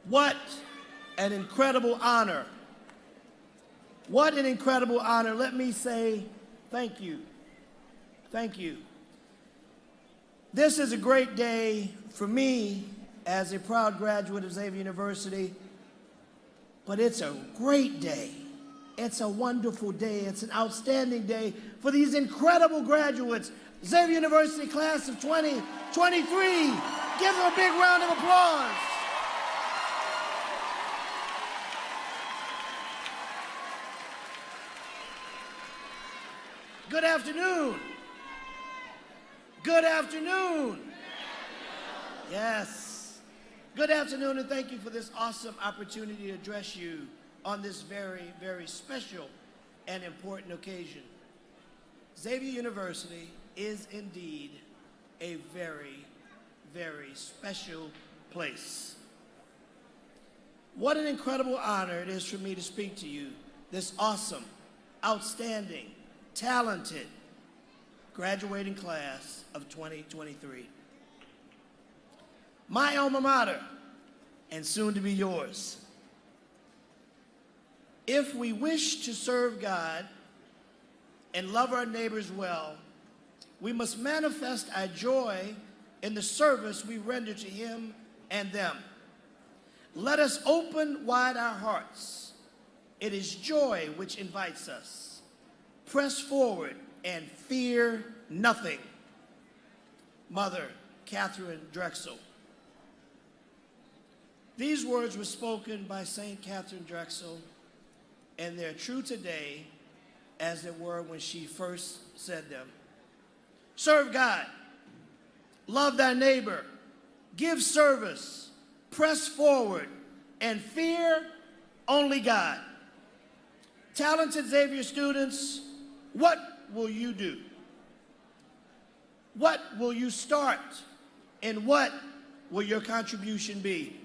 What an incredible honor. What an incredible honor. Let me say thank you. Thank you. This is a great day for me as a proud graduate of Xavier University, but it's a great day. It's a wonderful day. It's an outstanding day for these incredible graduates. Xavier University class of 2023. Give them a big round of applause. Good afternoon. Good afternoon. Yes. Good afternoon, and thank you for this awesome opportunity to address you on this very, very special and important occasion. Xavier University is indeed a very, very special place. What an incredible honor it is for me to speak to you, this awesome, outstanding, talented graduating class of 2023. My alma mater, and soon to be yours. If we wish to serve God and love our neighbors well, we must manifest our joy in the service we render to Him and them. Let us open wide our hearts. It is joy which invites us. Press forward and fear nothing. Mother Catherine Drexel. These words were spoken by St. Catherine Drexel, and they're true today as they were when she first said them. Serve God, love thy neighbor, give service, press forward, and fear only God. Talented Xavier students, what will you do? What will you start? And what will your contribution be?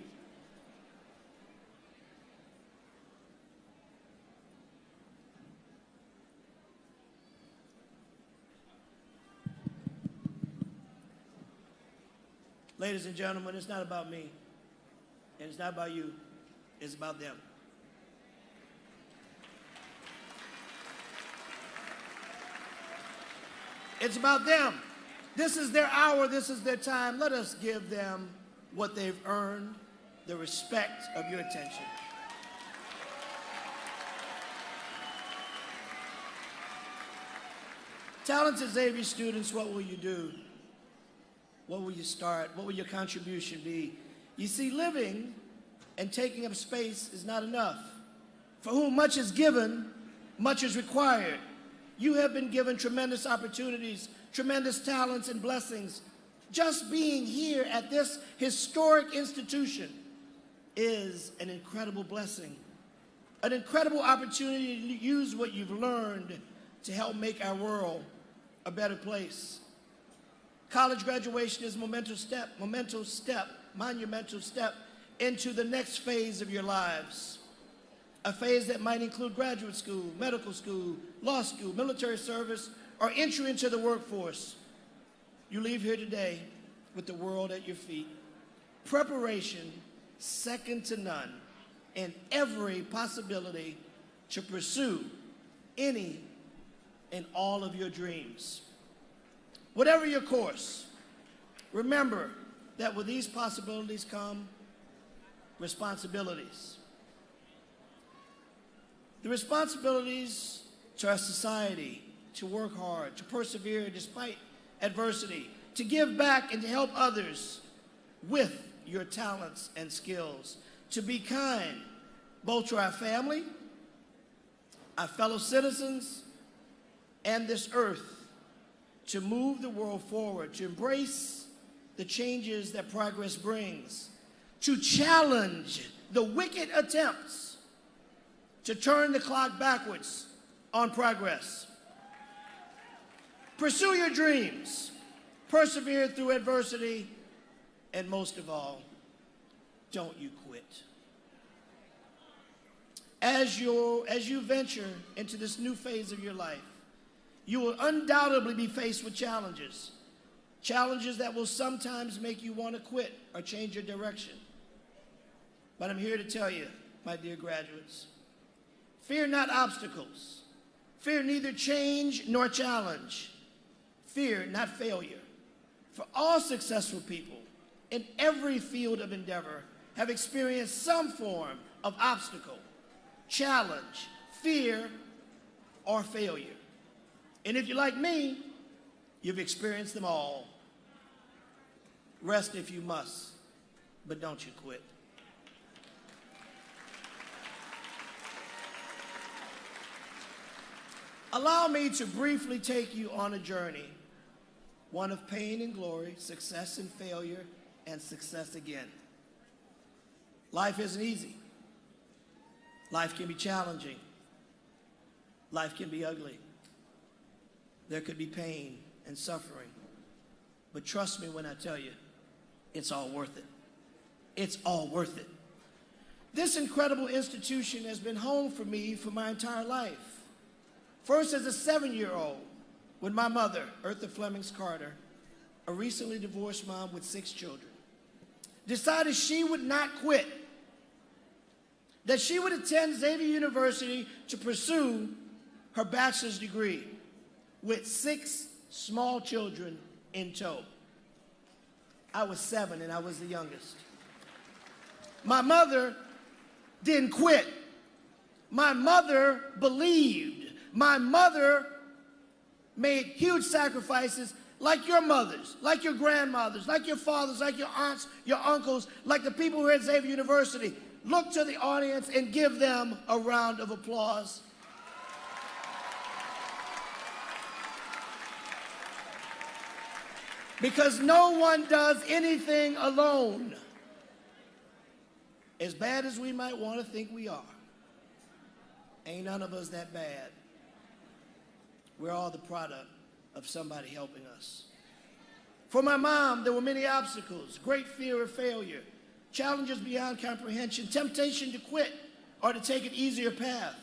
Ladies and gentlemen, it's not about me, and it's not about you, it's about them. It's about them. This is their hour, this is their time. Let us give them what they've earned, the respect of your attention. Talented Xavier students, what will you do? What will you start? What will your contribution be? You see, living and taking up space is not enough. For whom much is given, much is required. You have been given tremendous opportunities, tremendous talents and blessings. Just being here at this historic institution is an incredible blessing, an incredible opportunity to use what you've learned to help make our world a better place. College graduation is a monumental step into the next phase of your lives. A phase that might include graduate school, medical school, law school, military service, or entry into the workforce. You leave here today with the world at your feet. Preparation second to none, and every possibility to pursue any and all of your dreams. Whatever your course, remember that with these possibilities come responsibilities. The responsibilities to our society, to work hard, to persevere despite adversity, to give back and to help others with your talents and skills, to be kind both to our family, our fellow citizens, and this earth, to move the world forward, to embrace the changes that progress brings, to challenge the wicked attempts to turn the clock backwards on progress. Pursue your dreams, persevere through adversity, and most of all, don't you quit. As you venture into this new phase of your life, you will undoubtedly be faced with challenges that will sometimes make you want to quit or change your direction. But I'm here to tell you, my dear graduates, fear not obstacles. Fear neither change nor challenge. Fear not failure. For all successful people in every field of endeavor have experienced some form of obstacle, challenge, fear, or failure. And if you're like me, you've experienced them all. Rest if you must, but don't you quit. Allow me to briefly take you on a journey, one of pain and glory, success and failure, and success again. Life isn't easy. Life can be challenging. Life can be ugly. There could be pain and suffering. But trust me when I tell you, it's all worth it. It's all worth it. This incredible institution has been home for me for my entire life. First as a 7-year-old, when my mother, Eartha Flemings Carter, a recently divorced mom with 6 children, decided she would not quit, that she would attend Xavier University to pursue her bachelor's degree with 6 small children in tow. I was 7 and I was the youngest. My mother didn't quit. My mother believed. My mother made huge sacrifices like your mothers, like your grandmothers, like your fathers, like your aunts, your uncles, like the people who are at Xavier University. Look to the audience and give them a round of applause. Because no one does anything alone. As bad as we might want to think we are, ain't none of us that bad. We're all the product of somebody helping us. For my mom, there were many obstacles, great fear of failure, challenges beyond comprehension, temptation to quit or to take an easier path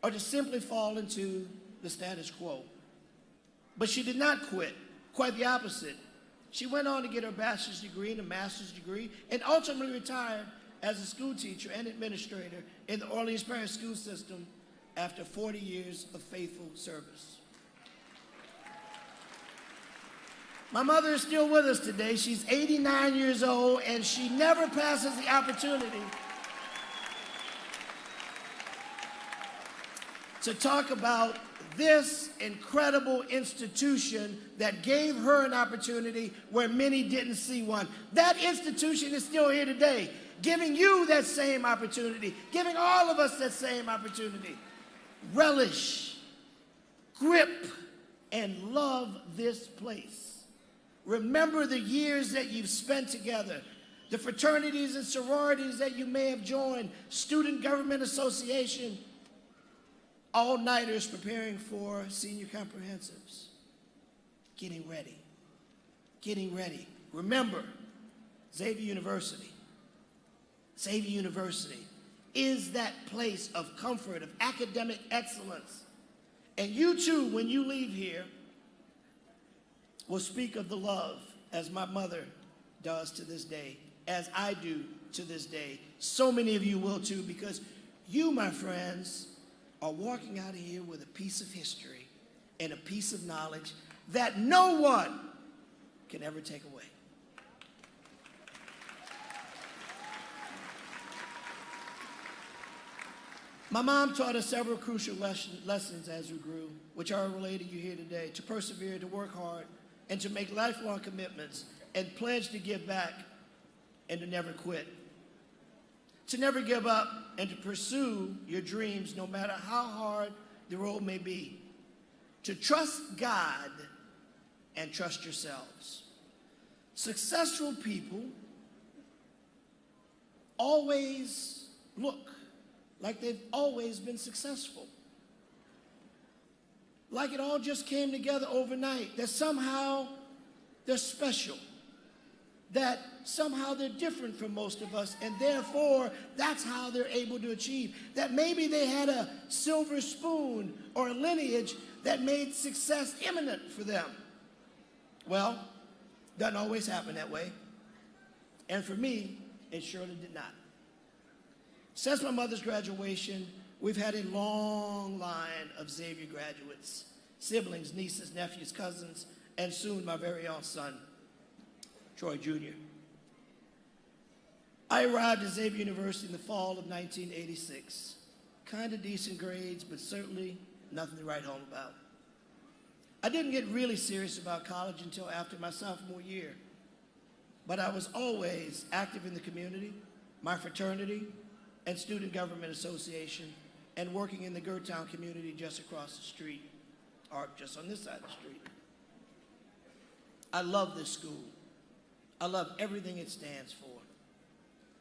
or to simply fall into the status quo. But she did not quit, quite the opposite. She went on to get her bachelor's degree and a master's degree and ultimately retired as a school teacher and administrator in the Orleans Parish school system after 40 years of faithful service. My mother is still with us today. She's 89 years old, and she never passes the opportunity to talk about this incredible institution that gave her an opportunity where many didn't see one. That institution is still here today, giving you that same opportunity, giving all of us that same opportunity. Relish, grip, and love this place. Remember the years that you've spent together, the fraternities and sororities that you may have joined, student government association, all-nighters preparing for senior comprehensives. Getting ready. Getting ready. Remember, Xavier University is that place of comfort, of academic excellence. And you too, when you leave here, will speak of the love as my mother does to this day, as I do to this day. So many of you will too, because you, my friends, are walking out of here with a piece of history and a piece of knowledge that no one can ever take away. My mom taught us several crucial lessons as we grew, which are related to you here today: to persevere, to work hard, and to make lifelong commitments, and pledge to give back, and to never quit. To never give up, and to pursue your dreams no matter how hard the road may be. To trust God and trust yourselves. Successful people always look like they've always been successful. Like it all just came together overnight, that somehow they're special, that somehow they're different from most of us, and therefore that's how they're able to achieve. That maybe they had a silver spoon or a lineage that made success imminent for them. Well, doesn't always happen that way. And for me, it surely did not. Since my mother's graduation, we've had a long line of Xavier graduates, siblings, nieces, nephews, cousins, and soon my very own son, Troy Jr. I arrived at Xavier University in the fall of 1986. Kind of decent grades, but certainly nothing to write home about. I didn't get really serious about college until after my sophomore year, but I was always active in the community, my fraternity, and student government association, and working in the Gertown community just across the street, or just on this side of the street. I love this school. I love everything it stands for.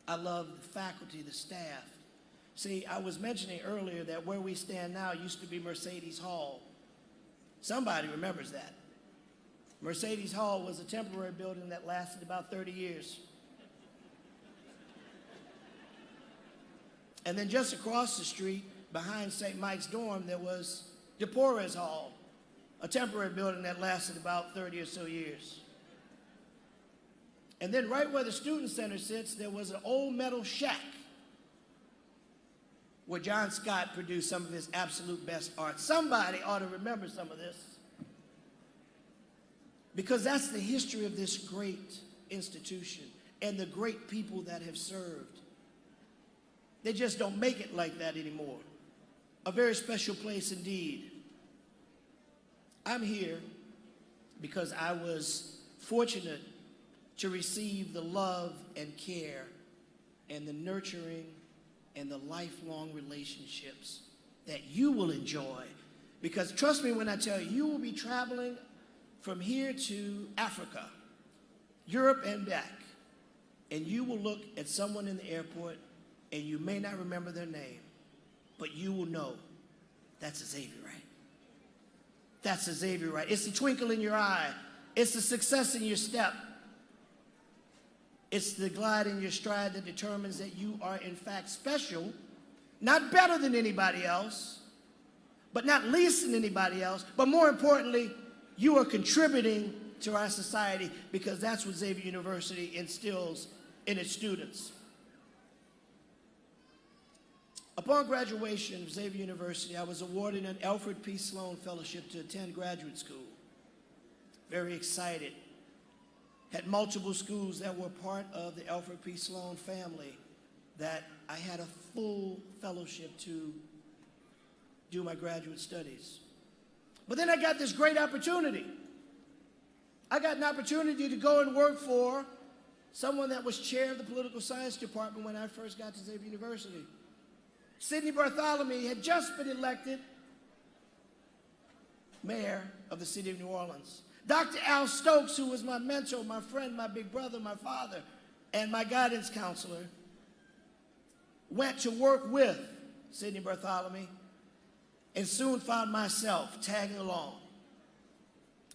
I love the faculty, the staff. See, I was mentioning earlier that where we stand now used to be Mercedes Hall. Somebody remembers that. Mercedes Hall was a temporary building that lasted about 30 years. And then just across the street, behind St. Mike's dorm, there was DePorres Hall, a temporary building that lasted about 30 or so years. And then right where the Student Center sits, there was an old metal shack where John Scott produced some of his absolute best art. Somebody ought to remember some of this, because that's the history of this great institution and the great people that have served. They just don't make it like that anymore. A very special place indeed. I'm here because I was fortunate to receive the love and care and the nurturing and the lifelong relationships that you will enjoy. Because trust me when I tell you, you will be traveling from here to Africa, Europe and back, and you will look at someone in the airport and you may not remember their name, but you will know that's a Xavier, right? That's a Xavier, right? It's the twinkle in your eye. It's the success in your step. It's the glide in your stride that determines that you are in fact special, not better than anybody else, but not least than anybody else, but more importantly, you are contributing to our society, because that's what Xavier University instills in its students. Upon graduation of Xavier University, I was awarded an Alfred P. Sloan Fellowship to attend graduate school. Very excited. Had multiple schools that were part of the Alfred P. Sloan family that I had a full fellowship to do my graduate studies. But then I got this great opportunity. I got an opportunity to go and work for someone that was chair of the political science department when I first got to Xavier University. Sidney Bartholomew had just been elected mayor of the city of New Orleans. Dr. Al Stokes, who was my mentor, my friend, my big brother, my father, and my guidance counselor, went to work with Sidney Bartholomew and soon found myself tagging along.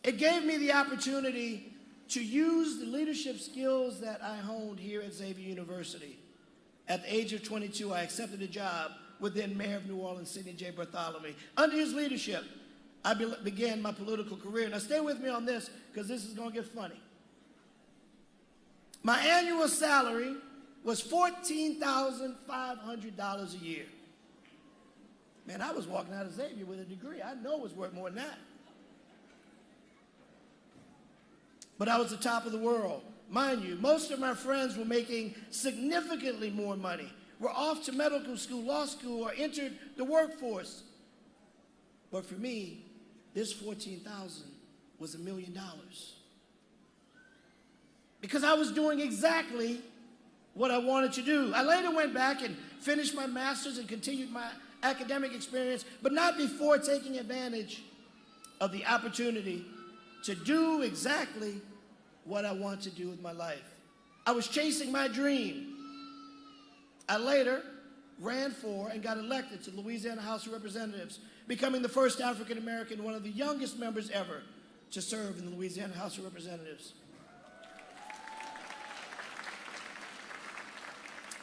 It gave me the opportunity to use the leadership skills that I honed here at Xavier University. At the age of 22, I accepted a job with then Mayor of New Orleans, Sidney J. Bartholomew. Under his leadership, I began my political career. Now stay with me on this, because this is going to get funny. My annual salary was $14,500 a year. Man, I was walking out of Xavier with a degree. I know it was worth more than that. But I was the top of the world. Mind you, most of my friends were making significantly more money, were off to medical school, law school, or entered the workforce. But for me, this $14,000 was $1 million. Because I was doing exactly what I wanted to do. I later went back and finished my master's and continued my academic experience, but not before taking advantage of the opportunity to do exactly what I want to do with my life. I was chasing my dream. I later ran for and got elected to the Louisiana House of Representatives, becoming the first African American, one of the youngest members ever to serve in the Louisiana House of Representatives.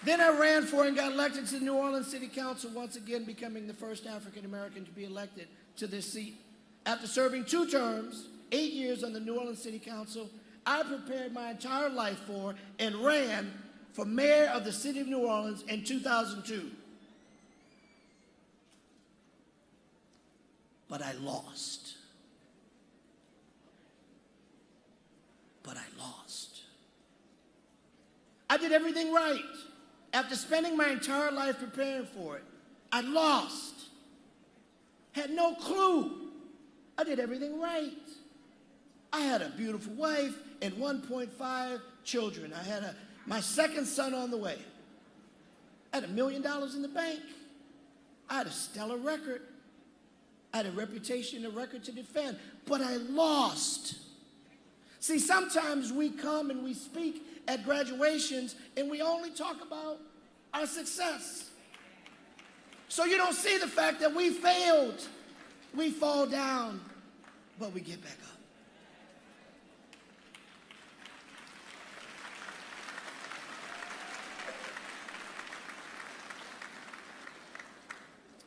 Then I ran for and got elected to the New Orleans City Council, once again becoming the first African American to be elected to this seat. After serving 2 terms, 8 years on the New Orleans City Council, I prepared my entire life for and ran for mayor of the city of New Orleans in 2002. But I lost. But I lost. I did everything right. After spending my entire life preparing for it, I lost. Had no clue. I did everything right. I had a beautiful wife and 1.5 children. I had my second son on the way. I had $1 million in the bank. I had a stellar record. I had a reputation, a record to defend, but I lost. See, sometimes we come and we speak at graduations and we only talk about our success. So you don't see the fact that we failed. We fall down, but we get back up.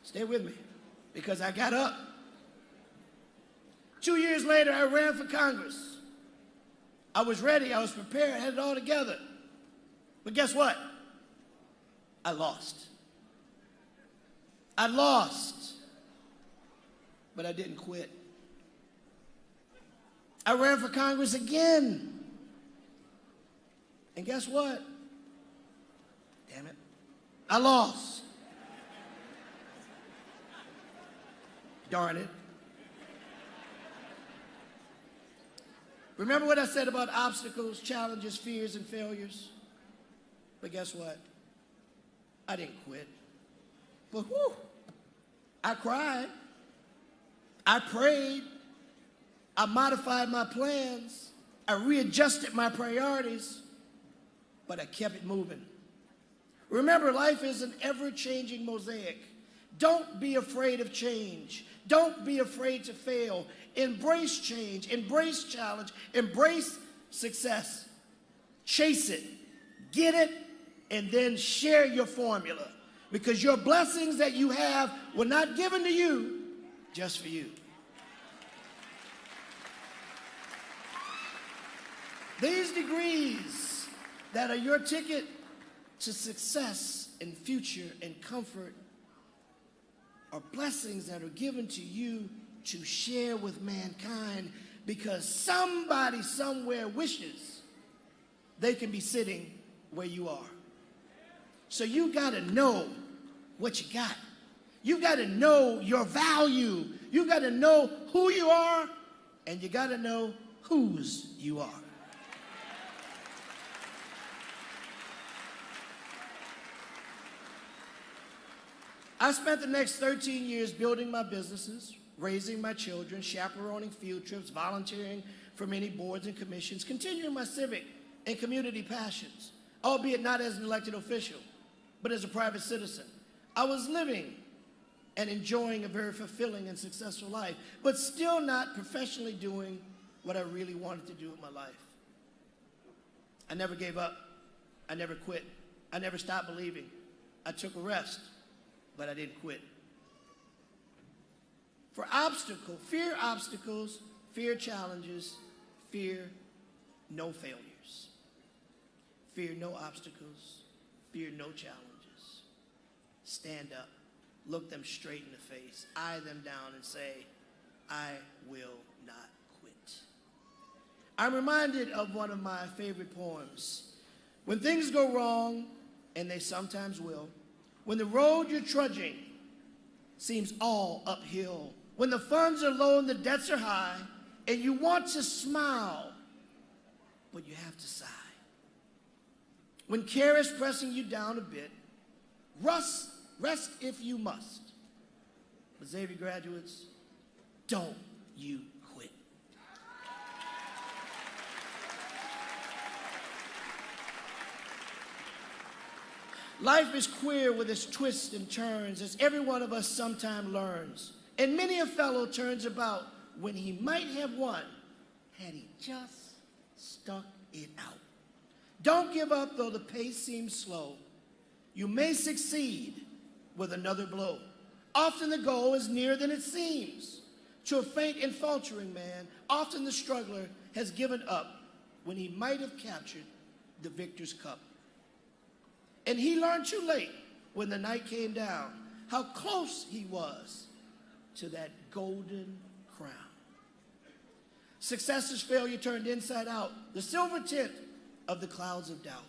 Stay with me, because I got up. 2 years later, I ran for Congress. I was ready, I was prepared, I had it all together. But guess what? I lost. I lost, but I didn't quit. I ran for Congress again. And guess what? Damn it, I lost. Darn it. Remember what I said about obstacles, challenges, fears, and failures? But guess what? I didn't quit. But whew, I cried. I prayed. I modified my plans. I readjusted my priorities. But I kept it moving. Remember, life is an ever-changing mosaic. Don't be afraid of change. Don't be afraid to fail. Embrace change, embrace challenge, embrace success. Chase it, get it, and then share your formula. Because your blessings that you have were not given to you just for you. These degrees that are your ticket to success and future and comfort are blessings that are given to you to share with mankind, because somebody somewhere wishes they can be sitting where you are. So you got to know what you got. You got to know your value. You got to know who you are, and you got to know whose you are. I spent the next 13 years building my businesses, raising my children, chaperoning field trips, volunteering for many boards and commissions, continuing my civic and community passions, albeit not as an elected official, but as a private citizen. I was living and enjoying a very fulfilling and successful life, but still not professionally doing what I really wanted to do with my life. I never gave up. I never quit. I never stopped believing. I took a rest, but I didn't quit. Fear obstacles, fear challenges, fear no failures. Fear no obstacles, fear no challenges. Stand up, look them straight in the face, eye them down and say, I will not quit. I'm reminded of one of my favorite poems. When things go wrong, and they sometimes will, when the road you're trudging seems all uphill, when the funds are low and the debts are high, and you want to smile, but you have to sigh. When care is pressing you down a bit, rest if you must. But Xavier graduates, don't you quit. Life is queer with its twists and turns, as every one of us sometime learns. And many a fellow turns about when he might have won, had he just stuck it out. Don't give up though the pace seems slow. You may succeed with another blow. Often the goal is nearer than it seems. To a faint and faltering man, often the struggler has given up when he might have captured the victor's cup. And he learned too late, when the night came down, how close he was to that golden crown. Success is failure turned inside out, the silver tint of the clouds of doubt.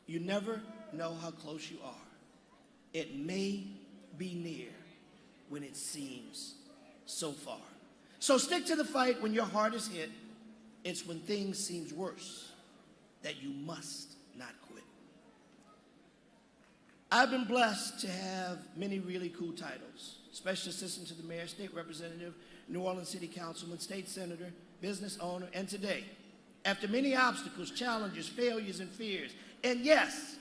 You never know how close you are. It may be near when it seems so far. So stick to the fight when your heart is hit. It's when things seem worse that you must not quit. I've been blessed to have many really cool titles. Special Assistant to the Mayor, State Representative, New Orleans City Councilman, State Senator, Business Owner, and today, after many obstacles, challenges, failures, and fears, and yes,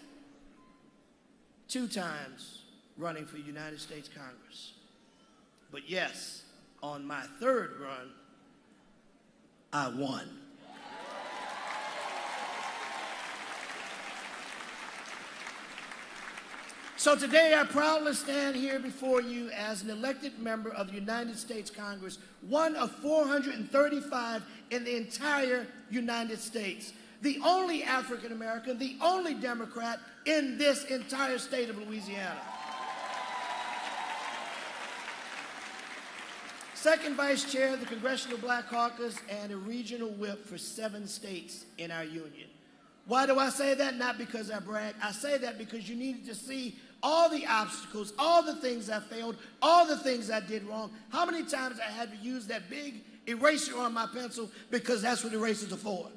2 times running for United States Congress. But yes, on my 3rd run, I won. So today I proudly stand here before you as an elected member of the United States Congress, one of 435 in the entire United States, the only African American, the only Democrat in this entire state of Louisiana. Second Vice Chair of the Congressional Black Caucus and a regional whip for 7 states in our union. Why do I say that? Not because I brag. I say that because you needed to see all the obstacles, all the things I failed, all the things I did wrong. How many times I had to use that big eraser on my pencil, because that's what erasers are for.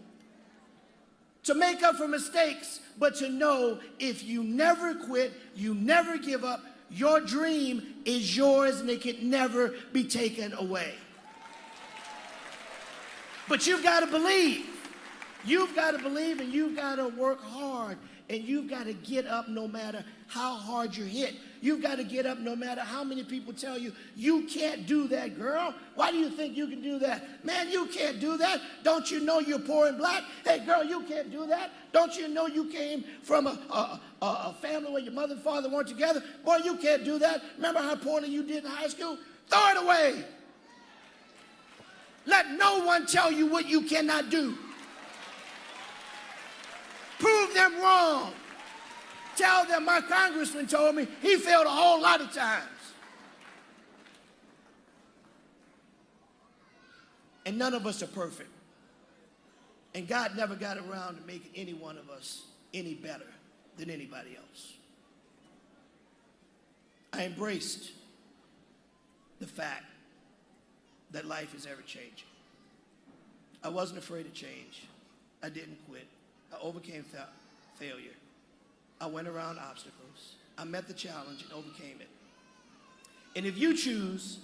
To make up for mistakes, but to know if you never quit, you never give up, your dream is yours and it can never be taken away. But you've got to believe. You've got to believe, and you've got to work hard, and you've got to get up no matter how hard you're hit. You've got to get up no matter how many people tell you, you can't do that, girl. Why do you think you can do that? Man, you can't do that. Don't you know you're poor and black? Hey, girl, you can't do that. Don't you know you came from a family where your mother and father weren't together? Boy, you can't do that. Remember how poorly you did in high school? Throw it away. Let no one tell you what you cannot do. Prove them wrong. Tell them my congressman told me he failed a whole lot of times. And none of us are perfect. And God never got around to making any one of us any better than anybody else. I embraced the fact that life is ever changing. I wasn't afraid of change. I didn't quit. I overcame failure. I went around obstacles. I met the challenge and overcame it. And if you choose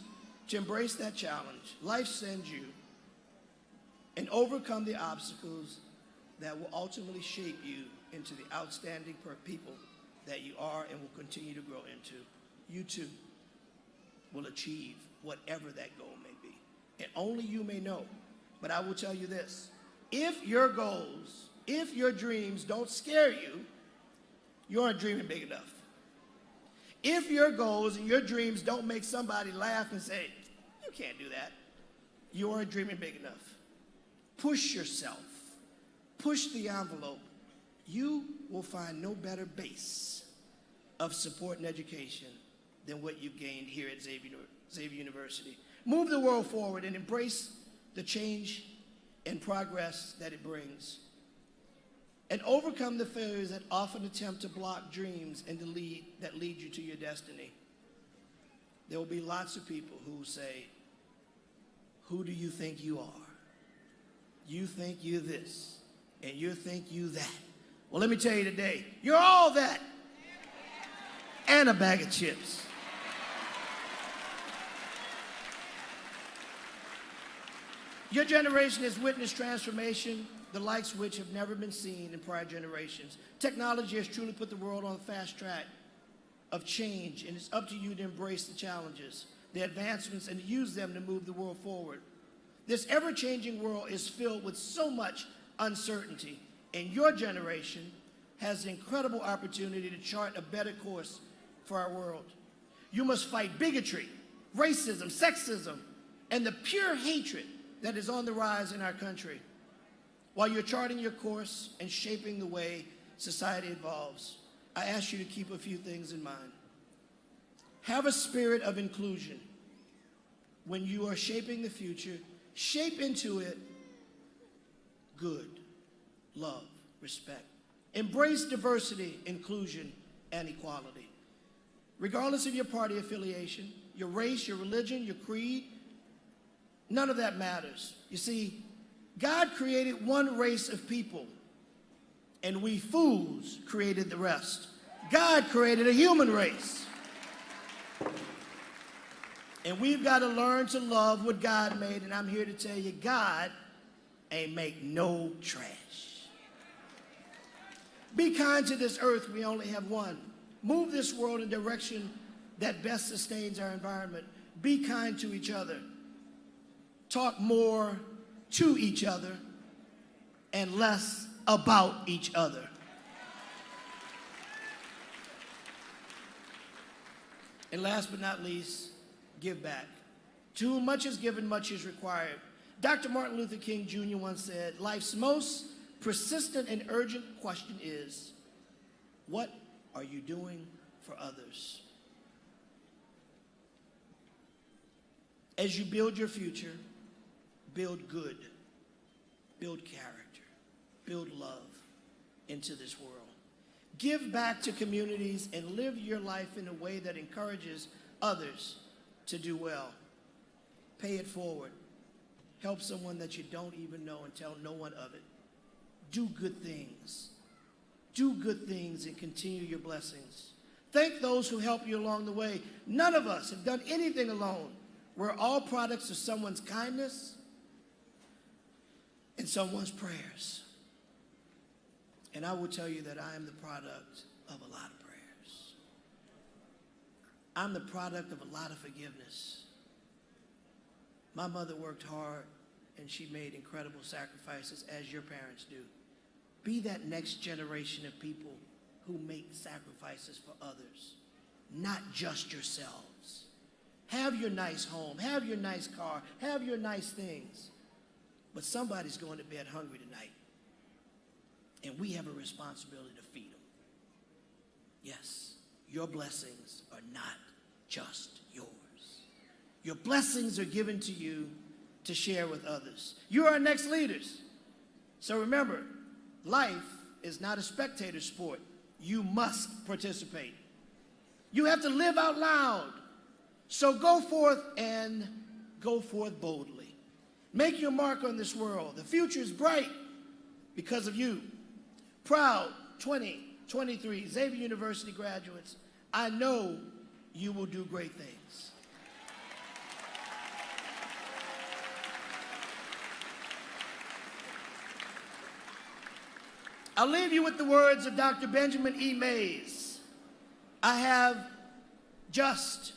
to embrace that challenge, life sends you and overcome the obstacles that will ultimately shape you into the outstanding people that you are and will continue to grow into. You too will achieve whatever that goal may be. And only you may know. But I will tell you this. If your goals, if your dreams don't scare you, you aren't dreaming big enough. If your goals and your dreams don't make somebody laugh and say, you can't do that, you aren't dreaming big enough. Push yourself. Push the envelope. You will find no better base of support and education than what you've gained here at Xavier University. Move the world forward and embrace the change and progress that it brings. And overcome the failures that often attempt to block dreams and that lead you to your destiny. There will be lots of people who will say, who do you think you are? You think you're this, and you think you that. Well, let me tell you today, you're all that, and a bag of chips. Your generation has witnessed transformation, the likes which have never been seen in prior generations. Technology has truly put the world on the fast track of change, and it's up to you to embrace the challenges, the advancements, and to use them to move the world forward. This ever-changing world is filled with so much uncertainty, and your generation has an incredible opportunity to chart a better course for our world. You must fight bigotry, racism, sexism, and the pure hatred that is on the rise in our country. While you're charting your course and shaping the way society evolves, I ask you to keep a few things in mind. Have a spirit of inclusion. When you are shaping the future, shape into it good, love, respect. Embrace diversity, inclusion, and equality. Regardless of your party affiliation, your race, your religion, your creed, none of that matters. You see, God created one race of people, and we fools created the rest. God created a human race. And we've got to learn to love what God made, and I'm here to tell you, God ain't make no trash. Be kind to this earth, we only have one. Move this world in a direction that best sustains our environment. Be kind to each other. Talk more to each other and less about each other. And last but not least, give back. To whom much is given, much is required. Dr. Martin Luther King Jr. once said, life's most persistent and urgent question is, what are you doing for others? As you build your future, build good, build character, build love into this world. Give back to communities and live your life in a way that encourages others to do well. Pay it forward. Help someone that you don't even know and tell no one of it. Do good things. Do good things and continue your blessings. Thank those who help you along the way. None of us have done anything alone. We're all products of someone's kindness and someone's prayers. And I will tell you that I am the product of a lot of prayers. I'm the product of a lot of forgiveness. My mother worked hard and she made incredible sacrifices, as your parents do. Be that next generation of people who make sacrifices for others, not just yourselves. Have your nice home, have your nice car, have your nice things. But somebody's going to bed hungry tonight. And we have a responsibility to feed them. Yes, your blessings are not just yours. Your blessings are given to you to share with others. You are our next leaders. So remember, life is not a spectator sport. You must participate. You have to live out loud. So go forth and go forth boldly. Make your mark on this world. The future is bright because of you. Proud 2023 Xavier University graduates, I know you will do great things. I'll leave you with the words of Dr. Benjamin E. Mays. I have just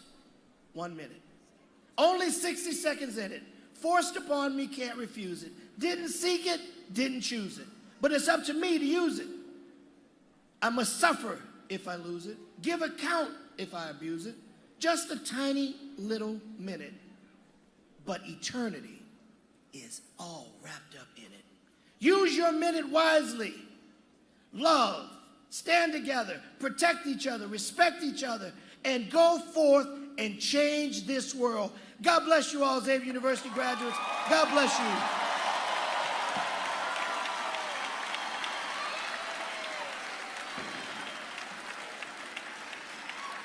1 minute. Only 60 seconds in it. Forced upon me, can't refuse it. Didn't seek it, didn't choose it. But it's up to me to use it. I must suffer if I lose it. Give account if I abuse it. Just a tiny little minute. But eternity is all wrapped up in it. Use your minute wisely. Love, stand together, protect each other, respect each other, and go forth and change this world. God bless you all, Xavier University graduates. God bless you.